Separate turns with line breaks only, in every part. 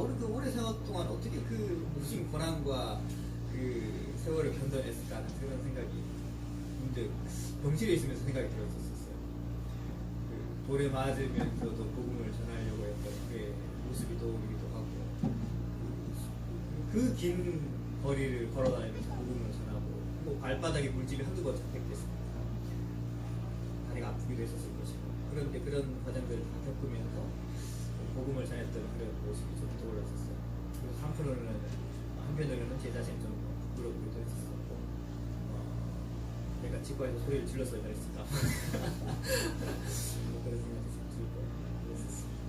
바울은 그 오랜 세월 동안 어떻게 그 무슨 고난과 그 세월을 견뎌냈을까 하는 그런 생각이 문득 병실에 있으면서 생각이 들었었어요. 그 돌에 맞으면서도 복음을 전하려고 했던 그의 모습이 떠오르기도 하고, 그 긴 거리를 걸어다니면서 복음을 전하고, 뭐 발바닥에 물집이 한두 번 잡혔겠습니다. 다리가 아프기도 했었을 것이고, 그런데 그런 과정들을 다 겪으면서 복음을 전했던 그런 모습이 좀 떠올랐었어요. 그리고 한편으로는 제 자신이 좀 부끄럽기도 했었고, 내가 치과에서 소리를 질렀어야 했을까. 뭐 그런 생각이 좀 들고 그랬었습니다.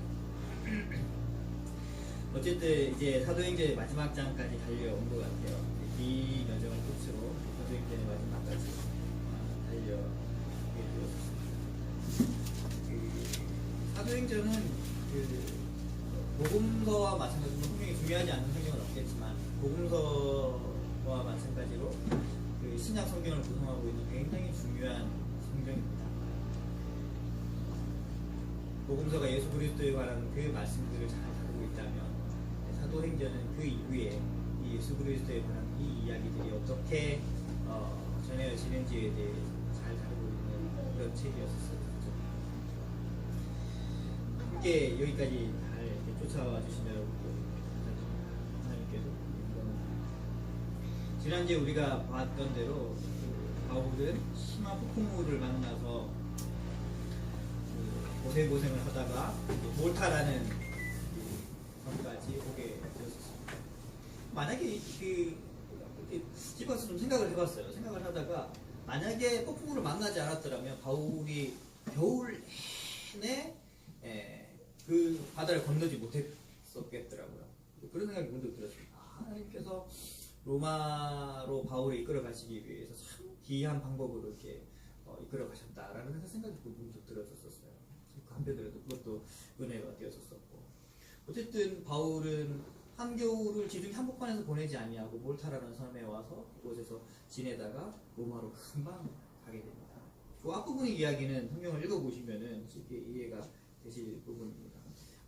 어쨌든 이제 사도행전의 마지막 장까지 달려온 것 같아요. 이 여정을 끝으로 사도행전의 마지막까지 달려오게 되었습니다. 사도행전은 복음서와 마찬가지로 분명히 중요하지 않은 성경은 없겠지만, 복음서와 마찬가지로 그 신약 성경을 구성하고 있는 굉장히 중요한 성경입니다. 복음서가 예수 그리스도에 관한 그 말씀들을 잘 다루고 있다면, 사도행전은 그 이후에 이 예수 그리스도에 관한 이 이야기들이 어떻게 전해지는지에 대해 잘 다루고 있는 그런 책이었었어요. 함께 여기까지 잘 이렇게 쫓아와 주신 여러분들 하나님께서 지난주에 우리가 봤던 대로 바울은 심한 폭풍우를 만나서 고생을 하다가 몰타라는 섬까지 오게 되었습니다. 만약에 집에서 좀 생각을 해봤어요. 생각을 하다가 만약에 폭풍우를 만나지 않았더라면 바울이 겨울 내내 그 바다를 건너지 못했었겠더라고요. 그런 생각이 문득 들었습니다. 하나님께서 로마로 바울을 이끌어 가시기 위해서 참 기이한 방법으로 이렇게 이끌어 가셨다라는 생각이 문득 들었었어요. 한편으로도 그것도 은혜가 되었었고, 어쨌든 바울은 한겨울을 지중해 한복판에서 보내지 아니하고 몰타라는 섬에 와서 그곳에서 지내다가 로마로 금방 가게 됩니다. 그 앞부분의 이야기는 성경을 읽어보시면은 쉽게 이해가 되실 부분입니다.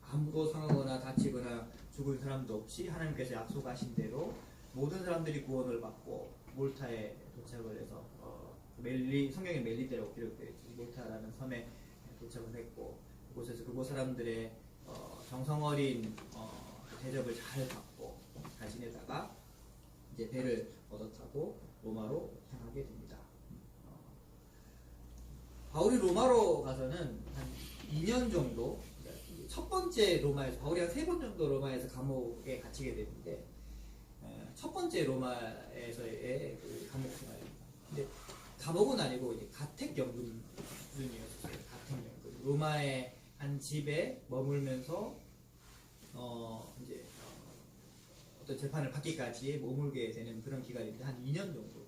아무도 상하거나 다치거나 죽은 사람도 없이 하나님께서 약속하신 대로 모든 사람들이 구원을 받고 몰타에 도착을 해서 성경의 멜리데라고 기록되어 있죠. 몰타라는 섬에 도착을 했고, 그곳에서 그곳 사람들의 정성어린 대접을 잘 받고 잘 지내다가 이제 배를 얻어 타고 로마로 향하게 됩니다. 바울이 로마로 가서는 한 2년 정도, 첫 번째 로마에서, 바울이 한 3번 정도 로마에서 감옥에 갇히게 되는데, 첫 번째 로마에서의 그 감옥 생활입니다. 근데 감옥은 아니고 이제 가택연금 수준이었어요. 가택연금. 로마의 한 집에 머물면서 이제 어떤 재판을 받기까지 머물게 되는 그런 기간인데 한 2년 정도.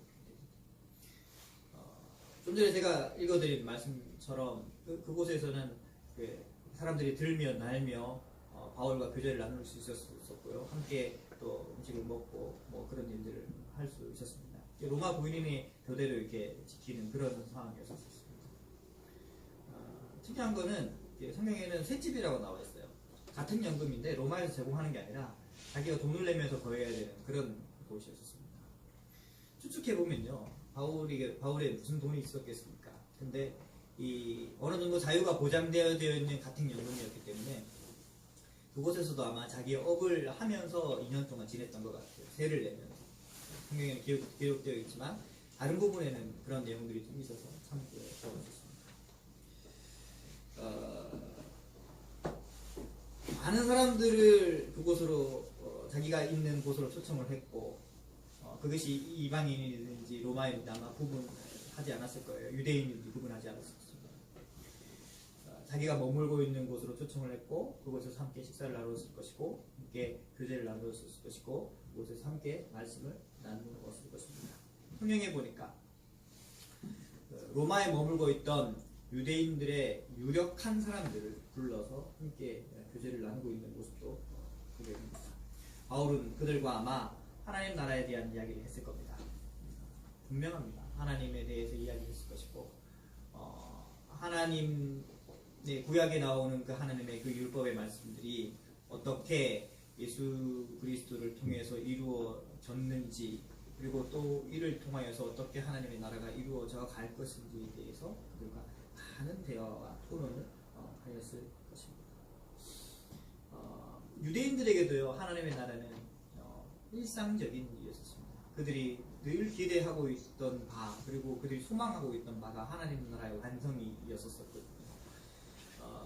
좀 전에 제가 읽어드린 말씀처럼 그곳에서는 사람들이 들며 날며 바울과 교제를 나눌 수 있었고요. 함께 또 음식을 먹고 뭐 그런 일들을 할 수 있었습니다. 로마 부인이 교대를 이렇게 지키는 그런 상황이었습니다. 특이한 거는 성경에는 셋집이라고 나와 있어요. 같은 연금인데 로마에서 제공하는 게 아니라 자기가 돈을 내면서 거해야 되는 그런 곳이었습니다. 추측해보면요, 바울에 무슨 돈이 있었겠습니까? 근데 어느 정도 자유가 보장되어 있는 같은 연금이었기 때문에 그곳에서도 아마 자기의 업을 하면서 2년 동안 지냈던 것 같아요. 세를 내면서. 성경에는 기록되어 있지만 다른 부분에는 그런 내용들이 좀 있어서 참 좋았습니다. 많은 사람들을 그곳으로 자기가 있는 곳으로 초청을 했고, 그것이 이방인이든지 로마인이든지 아마 구분하지 않았을 거예요. 유대인인지 구분하지 않았을 겁니다. 자기가 머물고 있는 곳으로 초청을 했고, 그곳에서 함께 식사를 나누었을 것이고, 함께 교제를 나누었을 것이고, 그곳에서 함께 말씀을 나누었을 것입니다. 성경에 보니까 로마에 머물고 있던 유대인들의 유력한 사람들을 불러서 함께 교제를 나누고 있는 모습도 보게 됩니다. 바울은 그들과 아마 하나님 나라에 대한 이야기를 했을 겁니다. 분명합니다. 하나님에 대해서 이야기했을 것이고, 하나님의 구약에 나오는 그 하나님의 그 율법의 말씀들이 어떻게 예수 그리스도를 통해서 이루어졌는지, 그리고 또 이를 통하여서 어떻게 하나님의 나라가 이루어져 갈 것인지에 대해서 그들과 많은 대화와 토론을 하였을 것입니다. 유대인들에게도요, 하나님의 나라는 일상적인 일이었습니다. 그들이 늘 기대하고 있던 바, 그리고 그들이 소망하고 있던 바가 하나님 나라의 완성이었었거든요.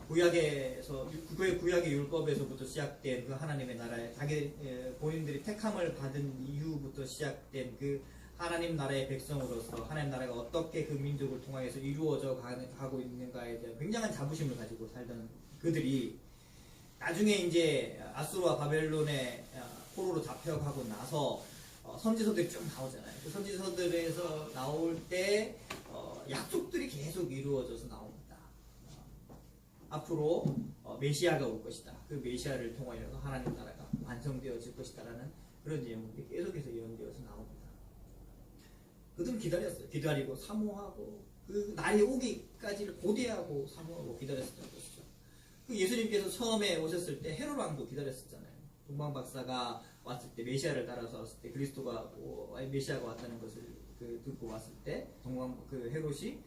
구약의 율법에서부터 시작된 그 하나님의 나라에 자기 본인들이 택함을 받은 이후부터 시작된 그 하나님 나라의 백성으로서 하나님 나라가 어떻게 그 민족을 통하여서 이루어져 가고 있는가에 대한 굉장한 자부심을 가지고 살던 그들이 나중에 이제 아수르와 바벨론의 포로로 잡혀가고 나서 선지서들이 쭉 나오잖아요. 그 선지서들에서 나올 때 약속들이 계속 이루어져서 나옵니다. 앞으로 메시아가 올 것이다. 그 메시아를 통하여서 하나님 나라가 완성되어질 것이다라는 그런 내용들이 계속해서 예언되어서 나옵니다. 그들은 기다렸어요. 기다리고 사모하고 그 날이 오기까지를 고대하고 사모하고 기다렸었던 것이죠. 그 예수님께서 처음에 오셨을 때 헤롯 왕도 기다렸었잖아요. 동방 박사가 왔을 때, 메시아를 따라서 왔을 때, 그리스도가 메시아가 왔다는 것을 듣고 왔을 때 그 헤롯이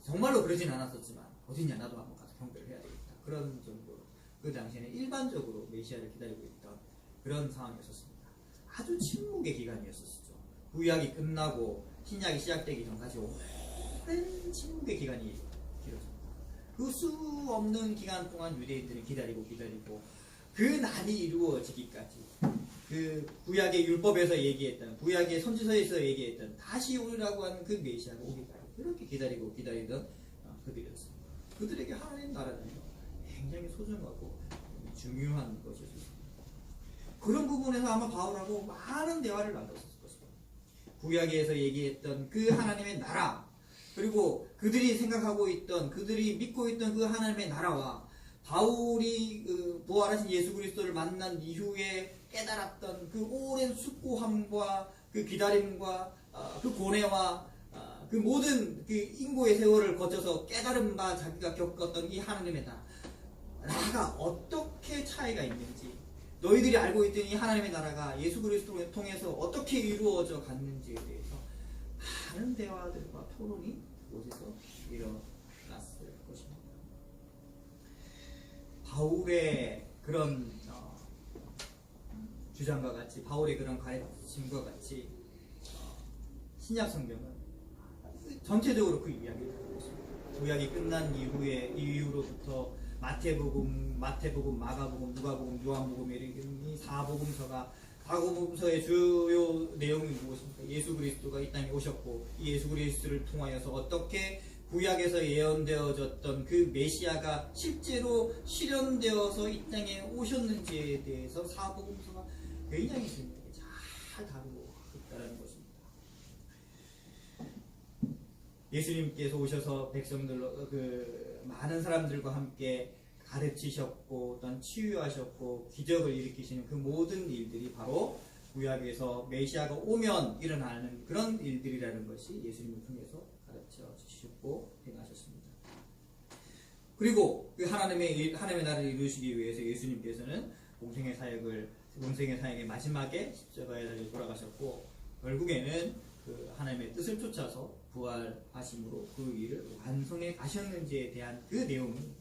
정말로 그러진 않았었지만 어디냐, 나도 한번 가서 경배를 해야 되겠다. 그런 정도로 그 당시에는 일반적으로 메시아를 기다리고 있던 그런 상황이었습니다. 아주 침묵의 기간이었었죠. 구약이 끝나고 신약이 시작되기 전까지 오랜 침묵의 기간이 길어집니다. 그 수 없는 기간 동안 유대인들은 기다리고 그 날이 이루어지기까지 그 구약의 율법에서 얘기했던, 구약의 선지서에서 얘기했던 다시 오리라고 하는 그 메시아가 오기까지 그렇게 기다리던 그들이었습니다. 그들에게 하나님 나라는 굉장히 소중하고 중요한 것이었습니다. 그런 부분에서 아마 바울하고 많은 대화를 나눴을 것입니다. 구약에서 얘기했던 그 하나님의 나라, 그리고 그들이 생각하고 있던, 그들이 믿고 있던 그 하나님의 나라와 바울이 부활하신 예수 그리스도를 만난 이후에 깨달았던 그 오랜 숙고함과 그 기다림과 그 고뇌와 그 모든 그 인고의 세월을 거쳐서 깨달은 바 자기가 겪었던 이 하나님의 나라가 어떻게 차이가 있는지, 너희들이 알고 있던 이 하나님의 나라가 예수 그리스도를 통해서 어떻게 이루어져 갔는지에 대해서 많은 대화들과 토론이 그곳에서 일어났을 것입니다. 바울의 그런 주장과 같이, 바울의 그런 가르침과 같이 신약 성경은 전체적으로 그 이야기를 하고 있습니다. 구약이 끝난 이후로부터 마태복음, 마가복음, 누가복음, 요한복음, 이 사복음서의 주요 내용이 무엇입니까? 예수 그리스도가 이 땅에 오셨고, 이 예수 그리스도를 통하여서 어떻게 구약에서 예언되어졌던 그 메시아가 실제로 실현되어서 이 땅에 오셨는지에 대해서 사복음서가 굉장히 재미있게 잘 다루고 있다는 것입니다. 예수님께서 오셔서 백성들로 많은 사람들과 함께 가르치셨고, 또한 치유하셨고, 기적을 일으키시는 그 모든 일들이 바로 구약에서 메시아가 오면 일어나는 그런 일들이라는 것이 예수님을 통해서 가르쳐 주셨고 행하셨습니다. 그리고 그 하나님의 나라를 이루시기 위해서 예수님께서는 공생의 사역의 마지막에 십자가에 돌아가셨고, 결국에는 그 하나님의 뜻을 쫓아서 부활하심으로 그 일을 완성해 가셨는지에 대한 그 내용이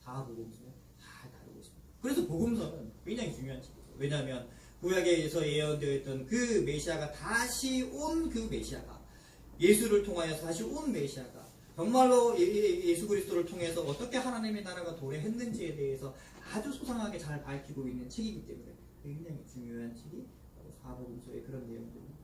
다 복음서에 잘 다루고 있습니다. 그래서 복음서는 굉장히 중요한 책이죠. 왜냐하면 구약에서 예언되어 있던 그 메시아가 다시 온 그 메시아가, 예수를 통하여서 다시 온 메시아가 정말로 예수 그리스도를 통해서 어떻게 하나님의 나라가 도래했는지에 대해서 아주 소상하게 잘 밝히고 있는 책이기 때문에 굉장히 중요한 책이 바로 사복음서의 그런 내용들입니다.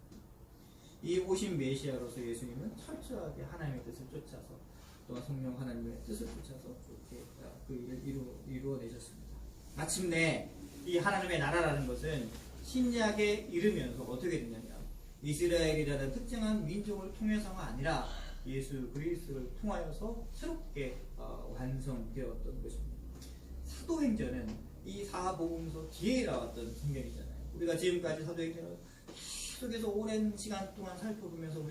이 오신 메시아로서 예수님은 철저하게 하나님의 뜻을 쫓아서, 또한 성령 하나님의 뜻을 쫓아서 그렇게 그 일을 이루어내셨습니다. 마침내 이 하나님의 나라라는 것은 신약에 이르면서 어떻게 되냐면, 이스라엘이라는 특정한 민족을 통해서가 아니라 예수 그리스도를 통하여서 새롭게 완성되었던 것입니다. 사도행전은 이 사복음서 뒤에 나왔던 성경이잖아요. 우리가 지금까지 사도행전을 계속해서 오랜 시간 동안 살펴보면서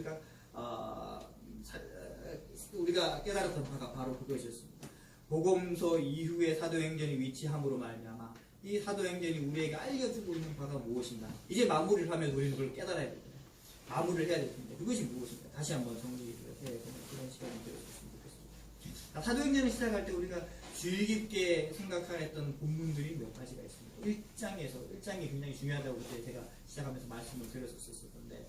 우리가 깨달았던 바가 바로 그것이었습니다. 복음서 이후에 사도행전이 위치함으로 말미암아 이 사도행전이 우리에게 알려주고 있는 바가 무엇인가? 이제 마무리를 하면 우리는 그걸 깨달아야 됩니다. 마무리를 해야 될 텐데 그것이 무엇인가? 다시 한번 정리를 해야 되는 그런 시간이 되었으면 좋겠습니다. 사도행전을 시작할 때 우리가 주의 깊게 생각했던 본문들이 몇 가지가 있습니다. 1장이 굉장히 중요하다고 그때 제가 시작하면서 말씀을 드렸었는데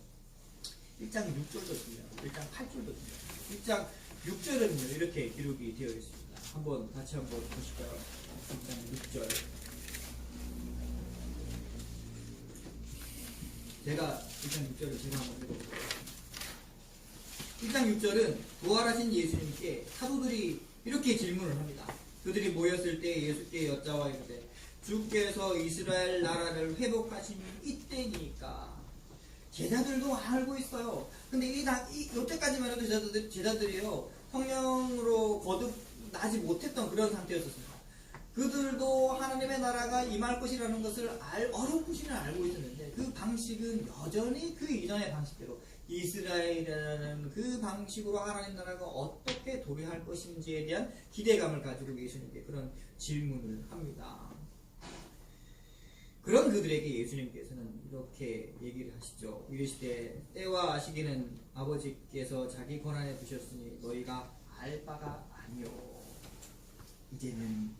1장 6절도 중요하고 1장 8절도 중요하고 1장 6절은요 이렇게 기록이 되어 있습니다. 한번 같이 한번 보실까요? 1장 6절 제가 1장 6절을 제가 한번 읽어볼게요. 1장 6절은 부활하신 예수님께 사도들이 이렇게 질문을 합니다. 그들이 모였을 때 예수께 여짜와 이르되 주께서 이스라엘 나라를 회복하심이 이때니까. 제자들도 알고 있어요. 근데 이때까지만 해도 제자들이요 성령으로 거듭나지 못했던 그런 상태였었습니다. 그들도 하나님의 나라가 임할 것이라는 것을 어렴풋이는 알고 있었는데 그 방식은 여전히 그 이전의 방식대로 이스라엘이라는 그 방식으로 하나님 나라가 어떻게 도래할 것인지에 대한 기대감을 가지고 예수님께 그런 질문을 합니다. 그런 그들에게 예수님께서는 이렇게 얘기를 하시죠. 이르시되 때와 시기는 아버지께서 자기 권한에 두셨으니 너희가 알 바가 아니요. 이제는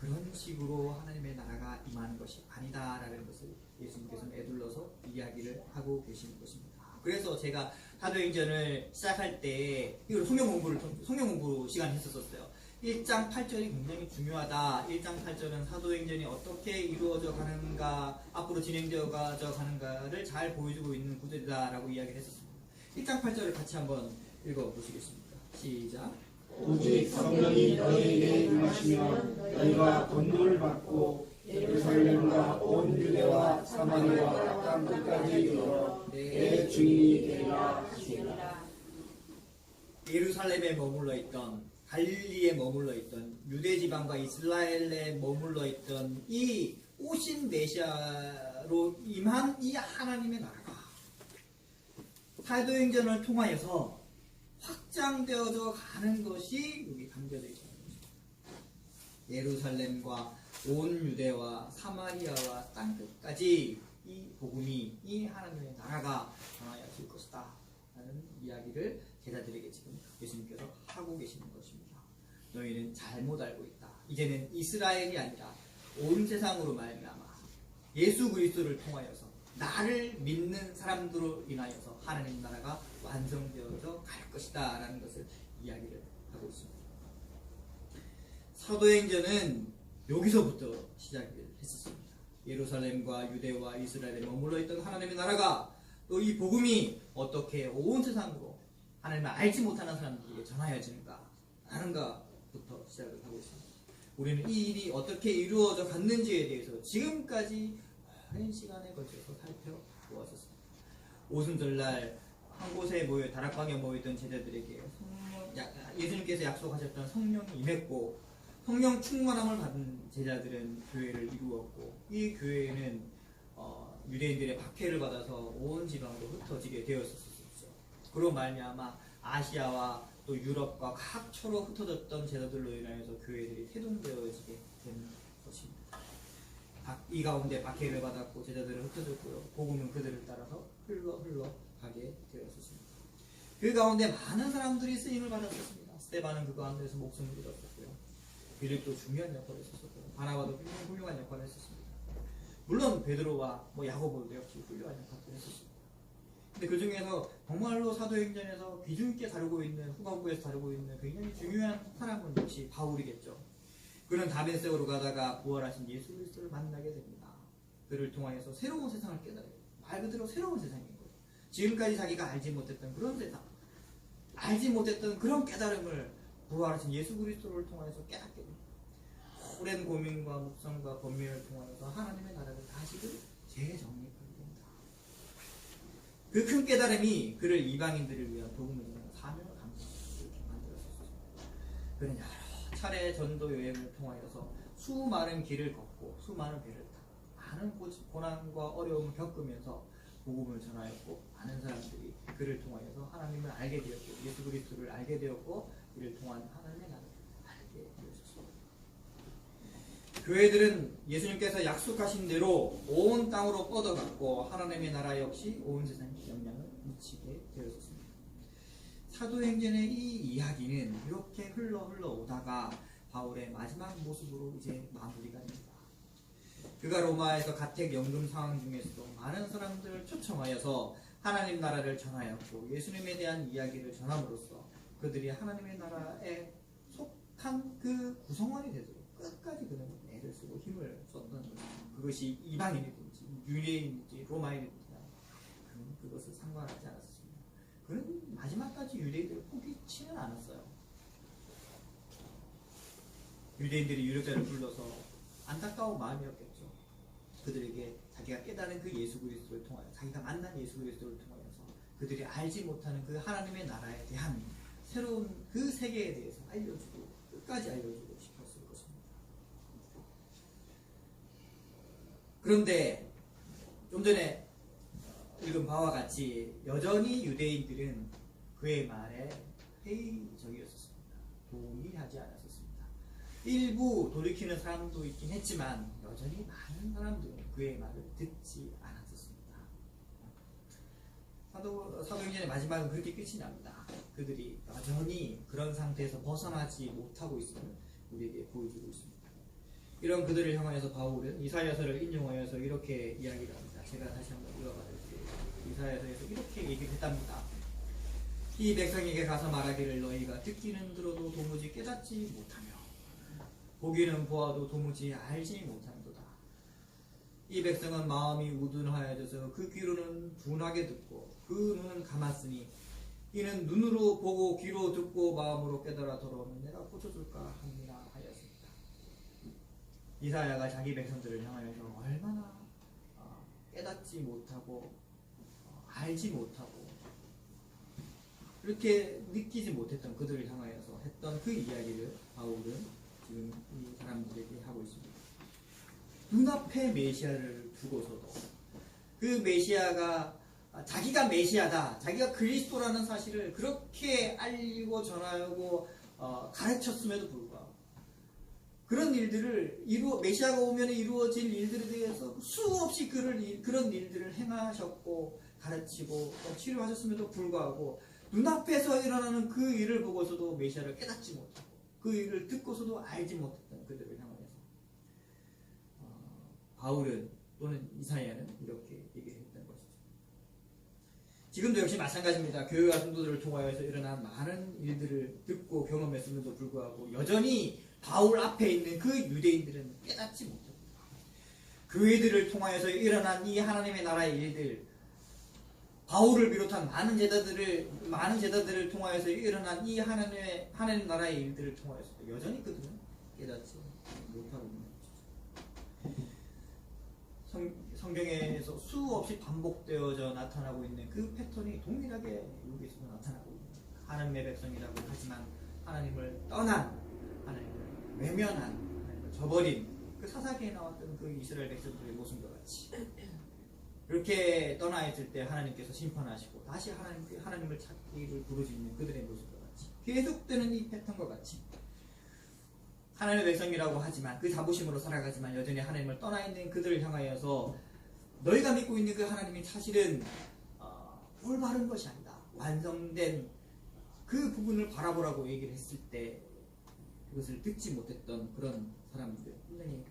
그런 식으로 하나님의 나라가 임하는 것이 아니다라는 것을 예수님께서는 애둘러서 이야기를 하고 계시는 것입니다. 그래서 제가 사도행전을 시작할 때 이걸 성경 공부 시간 했었어요. 1장 8절이 굉장히 중요하다. 1장 8절은 사도행전이 어떻게 이루어져 가는가, 앞으로 진행되어 가는가를 잘 보여주고 있는 구절이다라고 이야기를 했었습니다. 1장 8절을 같이 한번 읽어보시겠습니다. 시작.
오직 성령이 너희에게 임하시면 너희가 권능을 받고 예루살렘과 온 유대와 사마리아와 땅 끝까지 이르러 내 증인이 되리라 하시니라.
예루살렘에 머물러 있던 갈릴리에 머물러 있던 유대 지방과 이스라엘에 머물러 있던 이 오신 메시아로 임한 이 하나님의 나라가 사도행전을 통하여서 확장되어져 가는 것이 여기 담겨져 있는 것입니다. 예루살렘과 온 유대와 사마리아와 땅 끝까지 이 복음이 이 하나님의 나라가 전하여질 것이다 라는 이야기를 제자들에게 지금 예수님께서 하고 계시는 것입니다. 너희는 잘못 알고 있다. 이제는 이스라엘이 아니라 온 세상으로 말미암아 예수 그리스도를 통하여서 나를 믿는 사람들로 인하여서 하나님 나라가 완성되어져 갈 것이다 라는 것을 이야기를 하고 있습니다. 사도행전은 여기서부터 시작을 했었습니다. 예루살렘과 유대와 이스라엘에 머물러 있던 하나님의 나라가 또 이 복음이 어떻게 온 세상으로 하나님을 알지 못하는 사람들에게 전하여지는가 하는가부터 시작을 하고 있습니다. 우리는 이 일이 어떻게 이루어져 갔는지에 대해서 지금까지 오랜 시간에 걸쳐서 살펴보았습니다. 오순절날 한 곳에 다락방에 모여있던 제자들에게 예수님께서 약속하셨던 성령이 임했고 성령 충만함을 받은 제자들은 교회를 이루었고 이 교회는 유대인들의 박해를 받아서 온 지방으로 흩어지게 되었었죠. 그로 말미암아 아시아와 또 유럽과 각처로 흩어졌던 제자들로 인하여서 교회들이 태동되어지게 된 것입니다. 이 가운데 박해를 받았고 제자들은 흩어졌고요. 복음은 그들을 따라서 흘러가게 되었습니다. 그 가운데 많은 사람들이 쓰임을 받았습니다. 스데반은 그 가운데서 목숨을 잃었었고요. 빌립도 중요한 역할을 했었고요. 바나바도 굉장히 훌륭한 역할을 했었습니다. 물론 베드로와 야고보도 역시 훌륭한 역할을 했었습니다. 근데 그 중에서 정말로 사도행전에서 비중 있게 다루고 있는 후반부에서 다루고 있는 굉장히 중요한 사람은 역시 바울이겠죠. 그는 다메섹으로 가다가 부활하신 예수 그리스도를 만나게 됩니다. 그를 통하여서 새로운 세상을 깨달아요. 말 그대로 새로운 세상인 거예요. 지금까지 자기가 알지 못했던 그런 세상, 알지 못했던 그런 깨달음을 부활하신 예수 그리스도를 통하여서 깨닫게 됩니다. 오랜 고민과 묵상과 번민을 통하여서 하나님의 나라를 다시금 재정립하게 됩니다. 그 큰 깨달음이 그를 이방인들을 위한 복음을 전하는 사명을 감당하게 만들었습니다. 그는 여러 차례 전도 여행을 통하여서 수많은 길을 걷고 수많은 배를 타고 많은 고난과 어려움을 겪으면서 복음을 전하였고 많은 사람들이 그를 통하여서 하나님을 알게 되었고 예수 그리스도를 알게 되었고 이를 통한 하나님의 나라를 알게 되었습니다. 교회들은 예수님께서 약속하신 대로 온 땅으로 뻗어갔고 하나님의 나라 역시 온 세상에 영향을 미치게 되었습니다. 사도행전의 이 이야기는 이렇게 흘러 오다가 바울의 마지막 모습으로 이제 마무리가 됩니다. 그가 로마에서 가택 연금 상황 중에서도 많은 사람들을 초청하여서 하나님 나라를 전하였고 예수님에 대한 이야기를 전함으로써 그들이 하나님의 나라에 속한 그 구성원이 되도록 끝까지 그는 애를 쓰고 힘을 썼던 것입니다. 그것이 이방인이든지 유대인이든지 로마인이든지 그는 그것을 상관하지 않았습니다. 그는 마지막까지 유대인들을 포기치는 않았어요. 유대인들이 유력자를 불러서 안타까운 마음이었겠죠. 그들에게 자기가 깨달은 그 예수 그리스도를 통하여 자기가 만난 예수 그리스도를 통하여서 그들이 알지 못하는 그 하나님의 나라에 대한 새로운 그 세계에 대해서 알려주고 끝까지 알려주고 싶었을 것입니다. 그런데 좀 전에 읽은 바와 같이 여전히 유대인들은 그의 말에 회의적이었습니다. 동의하지 않았었습니다. 일부 돌이키는 사람도 있긴 했지만 여전히 많은 사람들은 그의 말을 듣지 않았었습니다. 사도행전의 마지막은 그렇게 끝이 납니다. 그들이 여전히 그런 상태에서 벗어나지 못하고 있음을 우리에게 보여주고 있습니다. 이런 그들을 향하여서 바울은 이사야서를 인용하여서 이렇게 이야기를 합니다. 제가 다시 한번 읽어봐드릴게요. 이사야서에서 이렇게 얘기를 했답니다. 이 백성에게 가서 말하기를 너희가 듣기는 들어도 도무지 깨닫지 못하며 보기는 보아도 도무지 알지 못한도다. 이 백성은 마음이 우둔하여져서 그 귀로는 둔하게 듣고 그 눈은 감았으니 이는 눈으로 보고 귀로 듣고 마음으로 깨달아 돌아오면 내가 고쳐줄까 합니다 하였습니다. 이사야가 자기 백성들을 향하여서 얼마나 깨닫지 못하고 알지 못하고 이렇게 느끼지 못했던 그들을 향하여서 했던 그 이야기를 바울은 지금 이 사람들에게 하고 있습니다. 눈앞에 메시아를 두고서도 그 메시아가 자기가 메시아다, 자기가 그리스도라는 사실을 그렇게 알리고 전하고 가르쳤음에도 불구하고 그런 일들을 메시아가 오면 이루어질 일들에 대해서 수없이 그런 일들을 행하셨고 가르치고 치료하셨음에도 불구하고 눈앞에서 일어나는 그 일을 보고서도 메시아를 깨닫지 못하고 그 일을 듣고서도 알지 못했던 그들을 향하여서 바울은 또는 이사야는 이렇게 얘기했던 것이죠. 지금도 역시 마찬가지입니다. 교회와 성도들을 통하여서 일어난 많은 일들을 듣고 경험했음에도 불구하고 여전히 바울 앞에 있는 그 유대인들은 깨닫지 못합니다. 교회들을 통하여서 일어난 이 하나님의 나라의 일들, 바울을 비롯한 많은 제자들을 통하여서 일어난 이 하나님 나라의 일들을 통하여서 여전히 그들은 깨닫지 못하고 있는 것이죠. 성경에서 수없이 반복되어져 나타나고 있는 그 패턴이 동일하게 여기서도 나타나고 있는 하나님의 백성이라고 하지만 하나님을 떠난, 하나님을 외면한, 하나님을 저버린 그 사사기에 나왔던 그 이스라엘 백성들의 모습과 같이 그렇게 떠나 있을 때 하나님께서 심판하시고 다시 하나님을 찾기를 부르짖는 그들의 모습과 같이 계속되는 이 패턴과 같이 하나님의 백성이라고 하지만 그 자부심으로 살아가지만 여전히 하나님을 떠나 있는 그들을 향하여서 너희가 믿고 있는 그 하나님이 사실은 올바른 것이 아니다. 완성된 그 부분을 바라보라고 얘기를 했을 때 그것을 듣지 못했던 그런 사람들 굉장히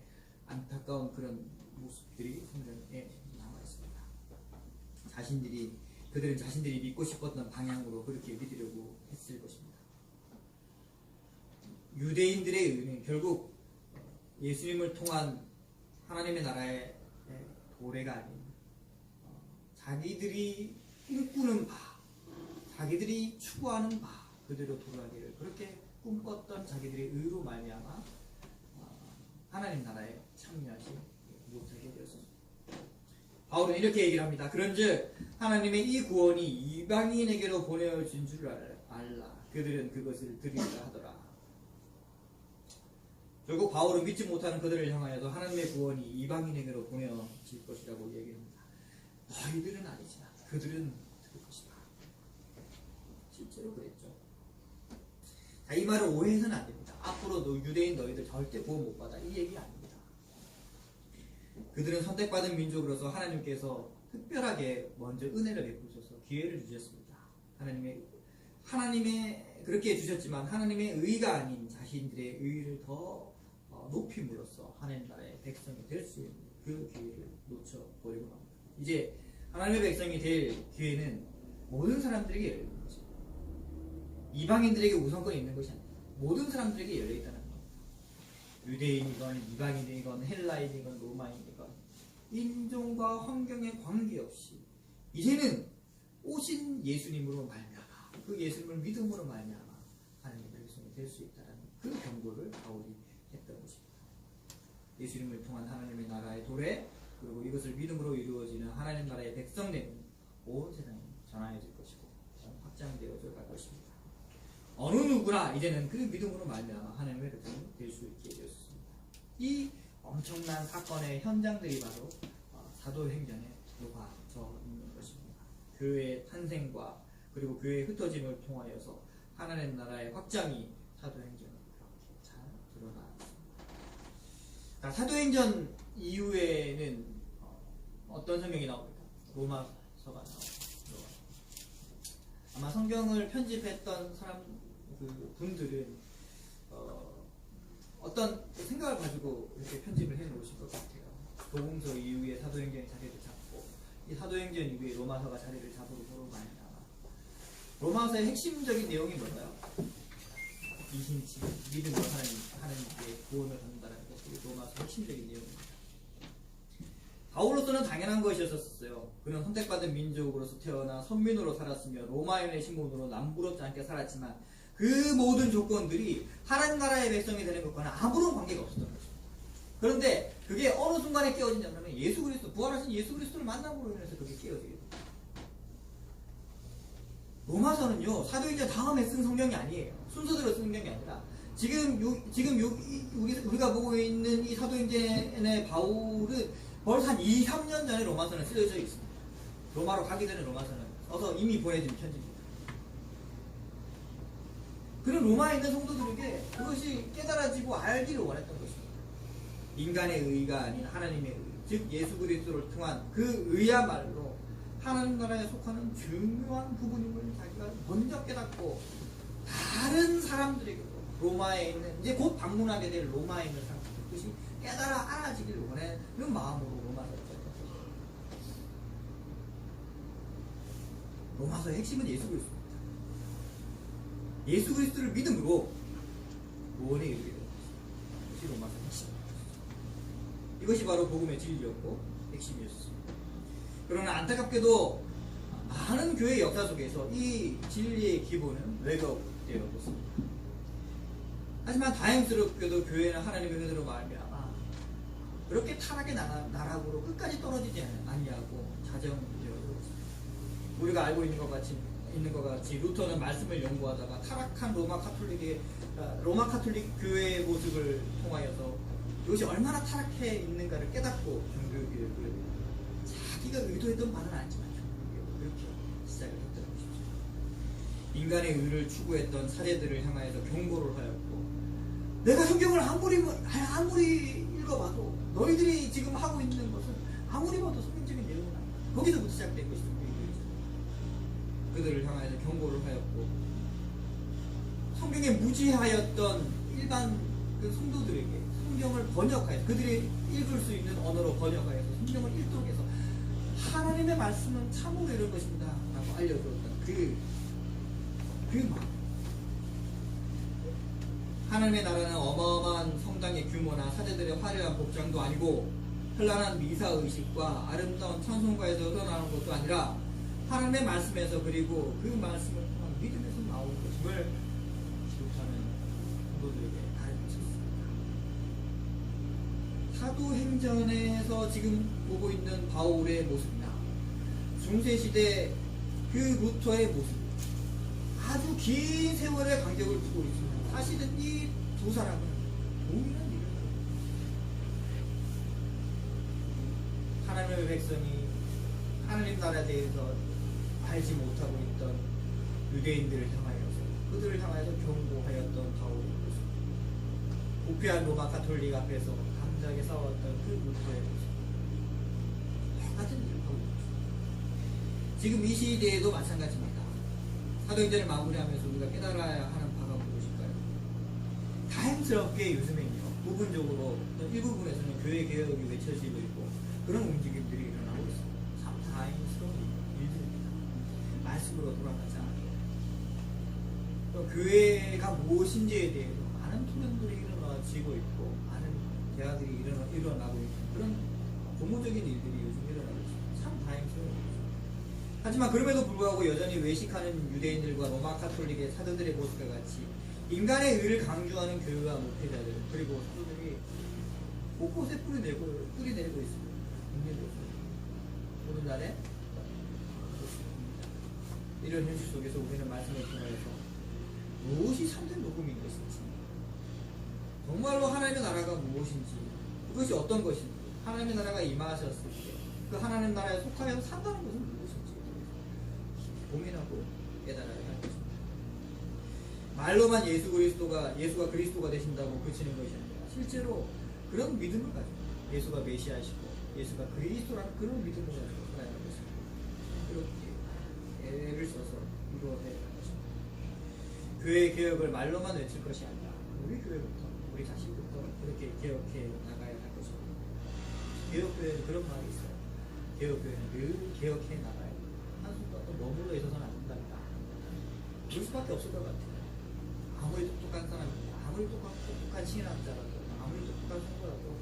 안타까운 그런 모습들이 성경에 나와 있습니다. 그들은 자신들이 믿고 싶었던 방향으로 그렇게 믿으려고 했을 것입니다. 유대인들의 의는 결국 예수님을 통한 하나님의 나라의 도래가 아닌 자기들이 꿈꾸는 바, 자기들이 추구하는 바 그대로 돌아가기를 그렇게 꿈꿨던 자기들의 의로 말미암아 하나님 나라에 참여하지 못하게 되었습니다. 바울은 이렇게 얘기를 합니다. 그런즉 하나님의 이 구원이 이방인에게로 보내어진 줄 알라. 그들은 그것을 들으리라 하더라. 결국 바울은 믿지 못하는 그들을 향하여도 하나님의 구원이 이방인에게로 보내어질 것이라고 얘기합니다. 너희들은 아니지만 그들은 들을 것이다. 실제로 그랬죠. 자, 이 말을 오해해서는 안 됩니다. 앞으로 유대인 너희들 절대 구원 못 받아 이 얘기 아닙니다. 그들은 선택받은 민족으로서 하나님께서 특별하게 먼저 은혜를 베푸셔서 기회를 주셨습니다. 하나님의 그렇게 주셨지만 하나님의 의가 아닌 자신들의 의를 더 높임으로써 하나님 나라의 백성이 될 수 있는 그 기회를 놓쳐버리고 맙니다. 이제 하나님의 백성이 될 기회는 모든 사람들에게 열린 거죠. 이방인들에게 우선권이 있는 것이 아니라 모든 사람들에게 열려있다는 겁니다. 유대인이건 이방인이건 헬라인이건 로마인이건 인종과 환경에 관계없이 이제는 오신 예수님으로 말미암아 그 예수님을 믿음으로 말미암아 하나님의 백성이 될 수 있다는 그 경고를 바울이 했던 것입니다. 예수님을 통한 하나님의 나라의 도래 그리고 이것을 믿음으로 이루어지는 하나님 나라의 백성됨은 온 세상에 전하여질 것이고 확장되어져 갈 것입니다. 어느 누구나 이제는 그 믿음으로 말미암아 하나님의 백성이 될 수 있게 되었습니다. 이 엄청난 사건의 현장들이 바로 사도행전에 녹아져 있는 것입니다. 교회의 탄생과 그리고 교회의 흩어짐을 통하여서 하나님 나라의 확장이 사도행전에 그렇게 잘 드러났습니다. 사도행전 이후에는 어떤 성경이 나옵니까? 로마서가 나옵니다. 아마 성경을 편집했던 분들은 어떤 생각을 가지고 이렇게 편집을 해 놓으신 것 같아요. 복음서 이후에 사도행전이 자리를 잡고 이 사도행전 이후에 로마서가 자리를 잡으로 말미암아 로마서의 핵심적인 내용이 뭔가요? 이신치 믿음으로 하나님께 구원을 받는다는 것이 로마서의 핵심적인 내용입니다. 바울로서는 당연한 것이었어요. 그는 선택받은 민족으로서 태어나 선민으로 살았으며 로마인의 신분으로 남부럽지 않게 살았지만 그 모든 조건들이 하나님 나라의 백성이 되는 것과는 아무런 관계가 없었던 것입니다. 그런데 그게 어느 순간에 깨어지냐면 예수 그리스도, 부활하신 예수 그리스도를 만남으로 인해서 그게 깨어지게 됩니다. 로마서는요 사도행전 다음에 쓴 성경이 아니에요. 순서대로 쓴 성경이 아니라 지금 우리가 보고 있는 이 사도행전의 바울은 벌써 한 2, 3년 전에 로마서는 쓰여져 있습니다. 로마로 가기 전에 로마서는 써서 이미 보내진 편지입니다. 그런 로마에 있는 성도들에게 그것이 깨달아지고 알기를 원했던 것입니다. 인간의 의가 아닌 하나님의 의, 즉 예수 그리스도를 통한 그 의야말로 하나님 나라에 속하는 중요한 부분임을 자기가 먼저 깨닫고 다른 사람들에게도 로마에 있는 이제 곧 방문하게 될 로마에 있는 사람들 그것이 깨달아 알아지기를 원하는 마음으로 로마서를 썼습니다. 로마서의 핵심은 예수 그리스도입니다. 예수 그리스도를 믿음으로 구원에 이르게 되는 것이 로마서의 핵심입니다. 이것이 바로 복음의 진리였고 핵심이었습니다. 그러나 안타깝게도 많은 교회 역사 속에서 이 진리의 기본은 왜곡되어 있습니다. 하지만 다행스럽게도 교회는 하나님의 은혜로 말미암아 그렇게 타락의 나락으로 끝까지 떨어지지 아니하고 자정되어져 있습니다. 우리가 알고 있는 것 같이 루터는 말씀을 연구하다가 타락한 로마 카톨릭 교회의 모습을 통하여서 이것이 얼마나 타락해 있는가를 깨닫고 종교개혁을 자기가 의도했던 바는 아니지만 종교개혁을 그렇게 시작을 했던 것이죠. 인간의 의를 추구했던 사제들을 향하여서 경고를 하였고 내가 성경을 아무리 읽어봐도 너희들이 지금 하고 있는 것은 아무리 봐도 성경적인 내용은 아니다. 거기서부터 시작된 것이죠. 그들을 향하여서 경고를 하였고 성경에 무지하였던 일반 그 성도들에게 성경을 번역하여서 그들이 읽을 수 있는 언어로 번역하여서 성경을 읽도록 해서 하나님의 말씀은 참으로 이럴 것입니다 라고 알려주었던 그 마음. 하나님의 나라는 어마어마한 성당의 규모나 사제들의 화려한 복장도 아니고 현란한 미사의식과 아름다운 찬송가에서 드러나는 것도 아니라 하나님의 말씀에서 그리고 그 말씀을 통한 믿음에서 나오는 것임을 기록하는 성도들에게 가르쳤습니다. 사도행전에서 지금 보고 있는 바울의 모습이나 중세시대 그 루터의 모습 아주 긴 세월의 간격을 두고 있습니다. 사실은 이 두 사람은 동일한 일을 하고 있습니다. 하나님의 백성이 하나님 나라에 대해서 알지 못하고 있던 유대인들을 향하여서 그들을 향하여서 경고하였던 바울의 모습, 부패한 로마 가톨릭 앞에서 담대하게 싸웠던 그 루터의 모습, 같은 일을 하고 있는 것입니다. 지금 이 시대에도 마찬가지입니다. 사도행전을 마무리하면서 우리가 깨달아야 하는 바가 무엇일까요? 다행스럽게 요즘에는요, 부분적으로 일부분에서는 교회 개혁이 외쳐지고 있고 그런 움직임들이 일어나고 있습니다. 참 다행스러운 일들입니다. 말씀으로 돌아가자. 또 교회가 무엇인지에 대해서 많은 투명들이 일어나지고 있고 많은 대화들이 일어나고 있는 그런 고무적인 일들이 요즘 일어나고 있습니다. 참 다행스러운 일이죠. 하지만 그럼에도 불구하고 여전히 외식하는 유대인들과 로마 카톨릭의 사도들의 모습과 같이 인간의 의를 강조하는 교회와 목회자들 그리고 사도들이 곳곳에 뿌리내고 있습니다. 오늘날에 이런 현실 속에서 우리는 말씀을 통해서 무엇이 참된 복음인 것인지, 정말로 하나님의 나라가 무엇인지, 그것이 어떤 것인지, 하나님의 나라가 임하셨을 때 그 하나님 나라에 속하여 산다는 것은 무엇인지 고민하고 깨달아야 할 것입니다. 말로만 예수가 그리스도가 되신다고 그치는 것이 아니라 실제로 그런 믿음을 가지고 예수가 메시아시고 예수가 그리스도라는 그런 믿음을 가지고 살아야 할 것입니다. 그렇게 애를 써서 이루어야 할 것입니다. 교회 개혁을 말로만 외칠 것이 아니라 우리 교회부터 우리 자신부터 그렇게 개혁해 나가야 할 것입니다. 개혁교회는 그런 말이 있어요. 개혁교회는 늘 개혁해 나가야 합니다. 한순간도 머물러 있어서는 안 된답니다. 그럴 수밖에 없을 것 같아요. 아무리 똑똑한 사람이고 아무리 똑똑한 신학자라도 아무리 똑똑한 성도라도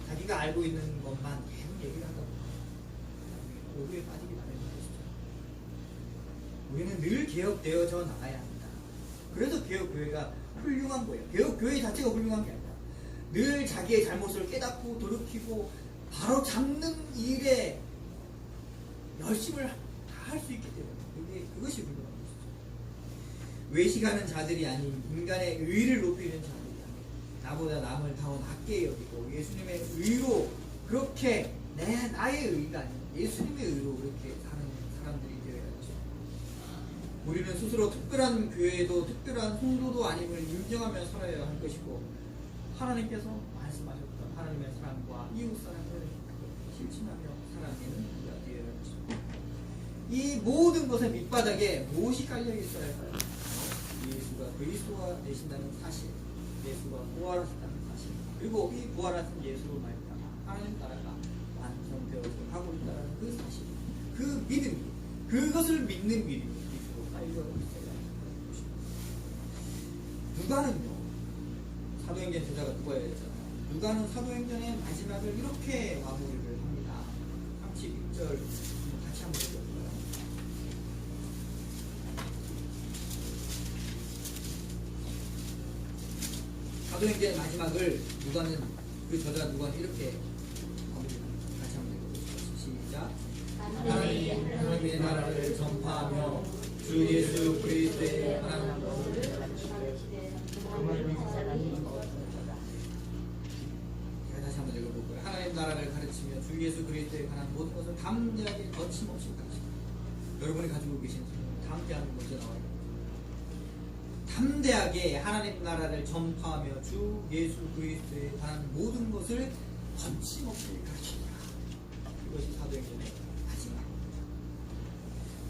자기가 알고 있는 것만 계속 얘기를 하다 보면 오류에 빠지기 마련인 것이죠. 우리는 늘 개혁되어져 나가야 합니다. 그래서 개혁교회가 훌륭한 거예요. 개혁교회 자체가 훌륭한 게 아니라 늘 자기의 잘못을 깨닫고 돌이키고 바로 잡는 일에 열심을 다 할 수 있기 때문에 그것이 훌륭한 것이죠. 외식하는 자들이 아닌 인간의 의를 높이는 자들이 아닌 나보다 남을 더 낮게 여기고 예수님의 의로 그렇게 나의 의가 아닌 예수님의 의로 그렇게 사는 사람들이 되어야 하죠. 우리는 스스로 특별한 교회도 특별한 성도도 아님을 인정하며 살아야 할 것이고 하나님께서 말씀하셨던 하나님의 사랑과 이웃 사랑을 실천하며 살아내는 우리가 되어야 할 것입니다. 이 모든 것의 밑바닥에 무엇이 깔려 있어야 할까요? 예수가 그리스도가 되신다는 사실, 예수가 부활하셨다는 사실, 그리고 이 부활하신 예수로 말미암아 하나님 나라가 완성되어서 하고 있다는 그 사실, 그 믿음이, 그것을 믿는 믿음이 그리스도로 깔려 있어야 하는 것입니다. 누가는요, 사도행전 제자가 누가였잖아요. 누가는 사도행전의 마지막을 이렇게 마무리를 합니다. 31절 같이 한번 읽어볼까요? 사도행전의 마지막을 누가는 그 저자 누가는 이렇게 마무리합니다. 같이 한번 읽어보시죠. 시작. 하나님의 나라를 전파하며 주 예수 그리스도의 하나님을 다시 한번 읽어볼까요? 하나님 나라를 가르치며 주 예수 그리스도에 관한 모든 것을 담대하게 거침없이 가르치다. 여러분이 가지고 계신 담대함이 먼저 나와야 됩니다. 담대하게 하나님 나라를 전파하며 주 예수 그리스도에 관한 모든 것을 거침없이 가르치라. 이것이 사도행전의 마지막입니다.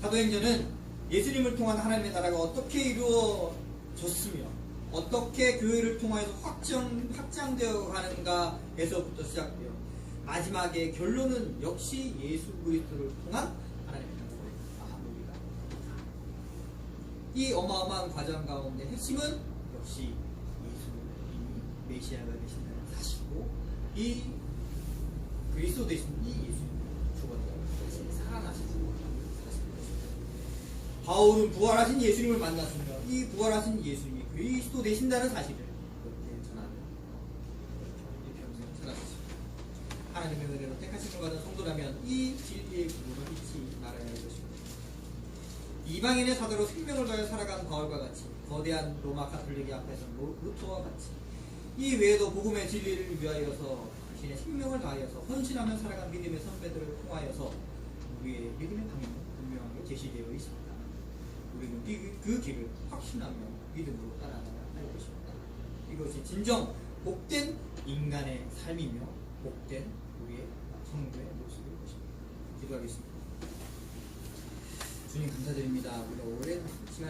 사도행전은 예수님을 통한 하나님의 나라가 어떻게 이루어졌으며 어떻게 교회를 통하여서 확장되어 가는가에서부터 시작되어 마지막에 결론은 역시 예수 그리스도를 통한 하나님의 나라의 마무리가 이 어마어마한 과정 가운데 핵심은 역시 예수님이 메시아가 되신다는 사실이고 이 그리스도 되신 이 예수님이 죽었다고 다시 살아나신 사실입니다. 바울은 부활하신 예수님을 만났으며 이 부활하신 예수님이 그리스도 되신다는 사실을 그렇게 전하며 이렇게 평생 살아가십니다. 하나님의 은혜로 택하심을 받은 성도라면 이 진리의 구원을 잊지 말아야 할 것입니다. 이방인의 사도로 생명을 다해 살아간 바울과 같이 거대한 로마 가톨릭의 앞에서 루터와 같이 이 외에도 복음의 진리를 위하여서 자신의 생명을 다하여서 헌신하며 살아간 믿음의 선배들을 통하여서 우리의 믿음의 방향은 분명하게 제시되어 있습니다. 우리는 그 길을 확신하며 믿음으로 따라가야 할 것입니다. 이것이 진정 복된 인간의 삶이며 복된 우리의 성도의 모습일 것입니다. 기도하겠습니다. 주님 감사드립니다. 우리가 오랜 시간